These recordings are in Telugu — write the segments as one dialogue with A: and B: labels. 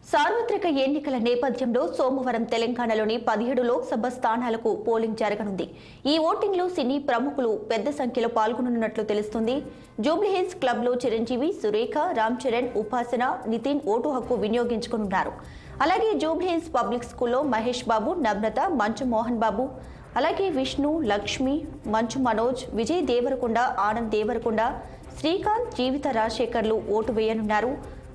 A: సార్వత్రిక ఎన్నికల నేపథ్యంలో సోమవారం తెలంగాణలోని 17 లోక్సభ స్థానాలకు పోలింగ్ జరగనుంది. ఈ ఓటింగ్లో సినీ ప్రముఖులు పెద్ద సంఖ్యలో పాల్గొనున్నట్లు తెలుస్తుంది. జూబ్లీహిల్స్ క్లబ్లో చిరంజీవి, సురేఖ, రామ్ చరణ్, ఉపాసన, నితిన్ ఓటు హక్కు వినియోగించుకున్నారు. అలాగే జూబ్లీహిల్స్ పబ్లిక్ స్కూల్లో మహేష్ బాబు, నమ్రత, మంచు మోహన్ బాబు, అలాగే విష్ణు, లక్ష్మి, మంచు మనోజ్, విజయ్ దేవరకొండ, ఆనంద్ దేవరకొండ, శ్రీకాంత్, జీవిత రాజశేఖర్లు ఓటు వేయనున్నారు.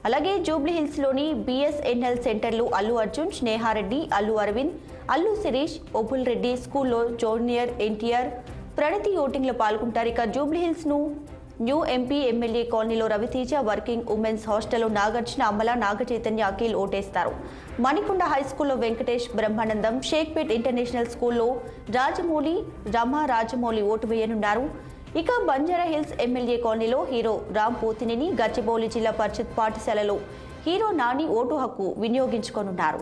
A: అలాగే జూబ్లీహిల్స్లోని బిఎస్ఎన్ఎల్ సెంటర్లు అల్లు అర్జున్, స్నేహారెడ్డి, అల్లు అరవింద్, అల్లు శిరీష్, ఒబుల్ రెడ్డి స్కూల్లో జూనియర్ ఎన్టీఆర్, ప్రణతి ఓటింగ్లో పాల్గొంటారు. ఇక జూబ్లీహిల్స్ను న్యూ ఎంపీ ఎమ్మెల్యే కాలనీలో రవితేజ, వర్కింగ్ ఉమెన్స్ హాస్టల్లో నాగార్జున, అమల, నాగచైతన్య, అఖిల్ ఓటేస్తారు. మణికొండ హైస్కూల్లో వెంకటేష్, బ్రహ్మానందం, షేక్పేట్ ఇంటర్నేషనల్ స్కూల్లో రాజమౌళి, రమా రాజమౌళి ఓటు వేయనున్నారు. ఇక బంజారా హిల్స్ ఎమ్మెల్యే కాలనీలో హీరో రామ్ పోతినేని, గచ్చిబౌలి జిల్లా పరిషత్ పాఠశాలలో హీరో నాని ఓటు హక్కు వినియోగించుకోనున్నారు.